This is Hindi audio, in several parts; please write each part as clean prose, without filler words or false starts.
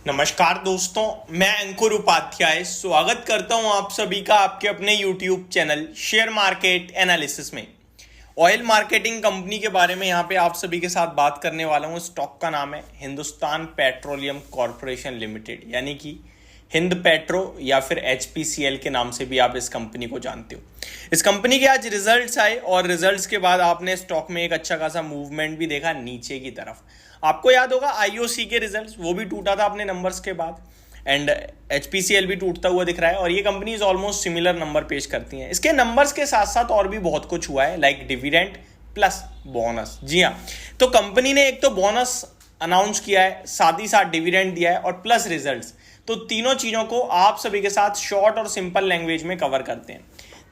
नमस्कार दोस्तों, मैं अंकुर उपाध्याय स्वागत करता हूं आप सभी का आपके अपने YouTube channel share market analysis में। ऑयल मार्केटिंग कंपनी के बारे में यहां पे आप सभी के साथ बात करने वाला हूं। स्टॉक का नाम है हिंदुस्तान पेट्रोलियम कॉरपोरेशन लिमिटेड, यानी कि हिंद पेट्रो या फिर HPCL के नाम से भी आप इस कंपनी को जानते हो। इस कंपनी के आज रिजल्ट्स आए और रिजल्ट्स के बाद आपने स्टॉक में एक अच्छा खासा मूवमेंट भी देखा नीचे की तरफ। आपको याद होगा IOC के रिजल्ट्स, वो भी टूटा था अपने नंबर्स के बाद, एंड HPCL भी टूटता हुआ दिख रहा है और ये कंपनीज ऑलमोस्ट सिमिलर नंबर पेश करती हैं। इसके नंबर्स के साथ साथ और भी बहुत कुछ हुआ है, लाइक डिविडेंड प्लस बोनस। जी हाँ, तो कंपनी ने एक तो बोनस अनाउंस किया है, साथ ही साथ डिविडेंड दिया है और प्लस रिजल्ट्स। तो तीनों चीजों को आप सभी के साथ शॉर्ट और सिंपल लैंग्वेज में कवर करते हैं।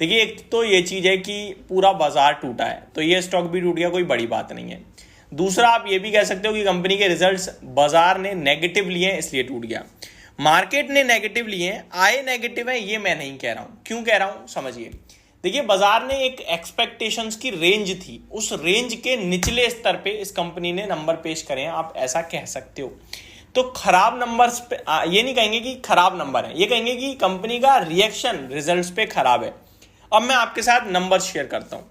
देखिए, एक तो ये चीज है कि पूरा बाजार टूटा है, तो ये स्टॉक भी टूट गया, कोई बड़ी बात नहीं है। दूसरा, आप ये भी कह सकते हो कि कंपनी के रिजल्ट्स बाजार ने नेगेटिव लिए हैं, इसलिए टूट गया। मार्केट ने नेगेटिव लिए हैं, आए नेगेटिव है, ये मैं नहीं कह रहा हूं। क्यों कह रहा हूं समझिए। देखिए, बाजार ने एक एक्सपेक्टेशंस की रेंज थी, उस रेंज के निचले स्तर पे इस कंपनी ने नंबर पेश करे हैं, आप ऐसा कह सकते हो। तो खराब नंबर्स पे ये नहीं कहेंगे कि खराब नंबर है, ये कहेंगे कि कंपनी का रिएक्शन रिजल्ट्स पे खराब है। अब मैं आपके साथ नंबर शेयर करता हूं।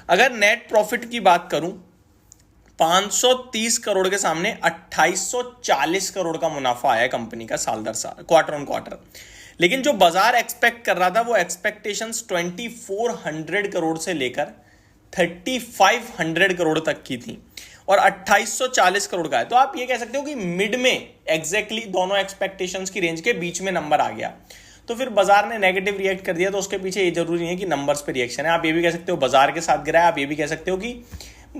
अगर नेट प्रॉफिट की बात करूं, 530 करोड़ के सामने 2840 करोड़ का मुनाफा आया कंपनी का साल दर साल, क्वार्टर ऑन क्वार्टर। लेकिन जो बाजार एक्सपेक्ट कर रहा था वो एक्सपेक्टेशंस 2400 करोड़ से लेकर 3500 करोड़ तक की थी और 2840 करोड़ का है। तो आप ये कह सकते हो कि मिड में एग्जैक्टली दोनों एक्सपेक्टेशंस की रेंज के बीच में नंबर आ गया। तो फिर बाजार ने नेगेटिव रिएक्ट कर दिया, तो उसके पीछे ये जरूरी नहीं है कि नंबर्स पे रिएक्शन है। आप ये भी कह सकते हो बाजार के साथ गिरा है, आप ये भी कह सकते हो कि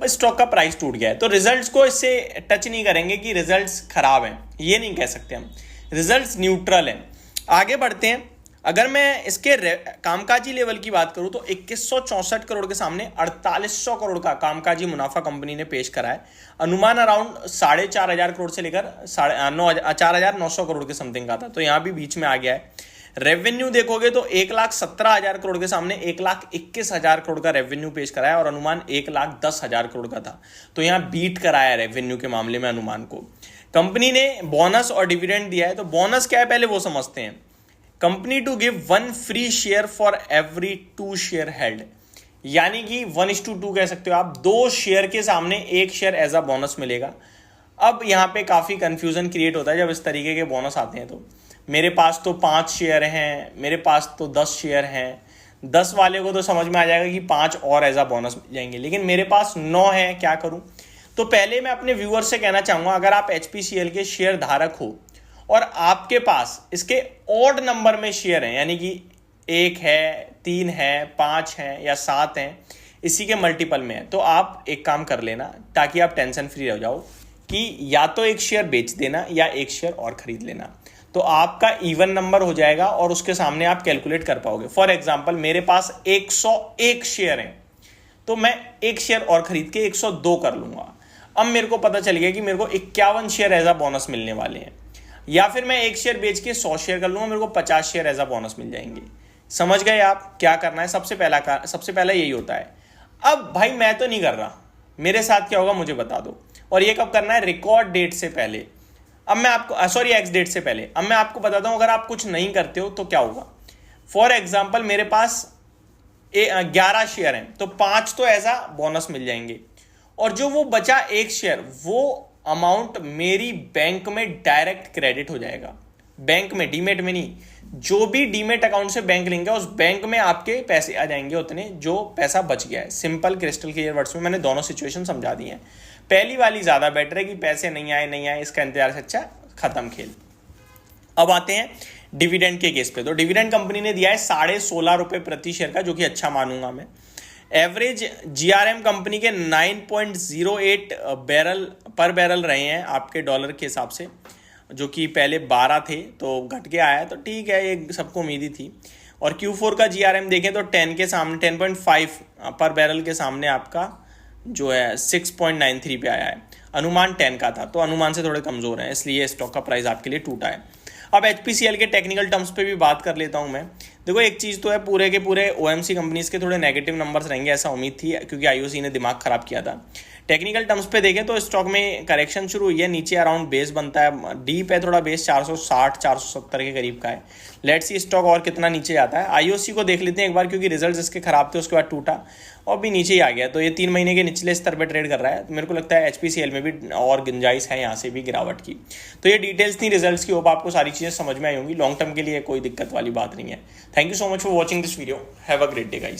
स्टॉक का प्राइस टूट गया है। तो रिजल्ट्स को इससे टच नहीं करेंगे कि रिजल्ट्स खराब हैं, ये नहीं कह सकते हम। रिजल्ट्स न्यूट्रल हैं। आगे बढ़ते हैं। अगर मैं इसके कामकाजी लेवल की बात करूं तो 2164 करोड़ के सामने 4800 करोड़ का कामकाजी मुनाफा कंपनी ने पेश करा है। अनुमान अराउंड 4500 करोड़ से लेकर 4900 करोड़ के समथिंग का था, तो यहां भी बीच में आ गया है। रेवेन्यू देखोगे तो 1,17,000 करोड़ के सामने 1,21,000 करोड़ का रेवेन्यू पेश कराया और अनुमान 1,10,000 करोड़ का था, तो यहां बीट कराया रेवेन्यू के मामले में अनुमान को। कंपनी ने बोनस और डिविडेंड दिया है। तो बोनस क्या है पहले वो समझते हैं। Company to give 1 free share for every 2 share held, यानी कि 1:2 कह सकते हो आप। 2 शेयर के सामने 1 शेयर एज अ बोनस मिलेगा। अब यहां पे काफी कंफ्यूजन क्रिएट होता है जब इस तरीके के बोनस आते हैं। तो मेरे पास तो 5 शेयर हैं, मेरे पास तो 10 शेयर हैं। 10 वाले को तो समझ में आ जाएगा कि 5 और एज अ बोनस मिल जाएंगे, लेकिन मेरे पास 9 है, क्या करूं। तो पहले मैं अपने व्यूअर से कहना चाहूंगा, अगर आप HPCL के शेयर धारक हो और आपके पास इसके ऑड नंबर में शेयर हैं, यानी कि 1 है, 3 है, 5 है या 7 हैं, इसी के मल्टीपल में है, तो आप एक काम कर लेना ताकि आप टेंशन फ्री रह जाओ कि या तो एक शेयर बेच देना या एक शेयर और खरीद लेना। तो आपका इवन नंबर हो जाएगा और उसके सामने आप कैलकुलेट कर पाओगे। फॉर एग्जांपल, मेरे पास 101 शेयर हैं, तो मैं एक शेयर और खरीद के 102 कर लूंगा। अब मेरे को पता चल गया कि मेरे को 51 शेयर एज अ बोनस मिलने वाले हैं। या फिर मैं एक शेयर बेच के 100 शेयर कर लूंगा, मेरे को 50 शेयर एज अ बोनस मिल जाएंगे। समझ गए आप क्या करना है। सबसे पहला यही होता है। अब भाई मैं तो नहीं कर रहा, मेरे साथ क्या होगा मुझे बता दो। और ये कब करना है? रिकॉर्ड डेट से पहले। अब मैं आपको एक्स डेट से पहले। अब मैं आपको बताता हूं, अगर आप कुछ नहीं करते हो तो क्या होगा। फॉर एग्जाम्पल, मेरे पास 11 शेयर हैं, तो 5 तो ऐसा बोनस मिल जाएंगे और जो वो बचा 1 शेयर, वो अमाउंट मेरी बैंक में डायरेक्ट क्रेडिट हो जाएगा। बैंक में, डीमेट में नहीं। जो भी डीमेट अकाउंट से बैंक लिंक है, उस बैंक में आपके पैसे आ जाएंगे उतने जो पैसा बच गया है। सिंपल क्रिस्टल क्लियर वर्ड्स में मैंने दोनों सिचुएशन समझा दी हैं। पहली वाली ज्यादा बेटर है कि पैसे नहीं आए, इसका इंतजार से अच्छा खत्म खेल। अब आते हैं डिविडेंड के केस पे। तो डिविडेंड कंपनी ने दिया है 16.5 रुपए प्रति शेयर का, जो कि अच्छा मानूंगा मैं। एवरेज GRM कंपनी के 9.08 पर बैरल रहे हैं आपके डॉलर के हिसाब से, जो कि पहले 12 थे, तो घट के आया, तो ठीक है, ये सबको उम्मीद ही थी। और Q4 का GRM देखें तो 10 के सामने 10.5 पर बैरल के सामने आपका जो है 6.93 पे आया है। अनुमान 10 का था, तो अनुमान से थोड़े कमजोर है, इसलिए स्टॉक का प्राइस आपके लिए टूटा है। अब HPCL के टेक्निकल टर्म्स पे भी बात कर लेता हूं मैं। देखो, एक चीज़ तो है, पूरे के पूरे OMC कंपनीज के थोड़े नेगेटिव नंबर्स रहेंगे, ऐसा उम्मीद थी, क्योंकि IOC ने दिमाग खराब किया था। टेक्निकल टर्म्स पे देखें तो स्टॉक में करेक्शन शुरू हुई है, नीचे अराउंड बेस बनता है, डीप है थोड़ा, बेस 460 470 के करीब का है। लेट्स सी स्टॉक और कितना नीचे जाता है। आईओसी को देख लेते हैं एक बार, क्योंकि रिजल्ट्स इसके खराब थे, उसके बाद टूटा और भी नीचे ही आ गया। तो ये 3 महीने के निचले स्तर पर ट्रेड कर रहा है। तो मेरे को लगता है HPCL में भी और गुंजाइश है यहाँ से भी गिरावट की। तो ये डिटेल्स थी रिजल्ट्स की, होप आपको सारी चीज़ें समझ में आई होंगी। लॉन्ग टर्म के लिए कोई दिक्कत वाली बात नहीं है। Thank you so much for watching this video. Have a great day guys.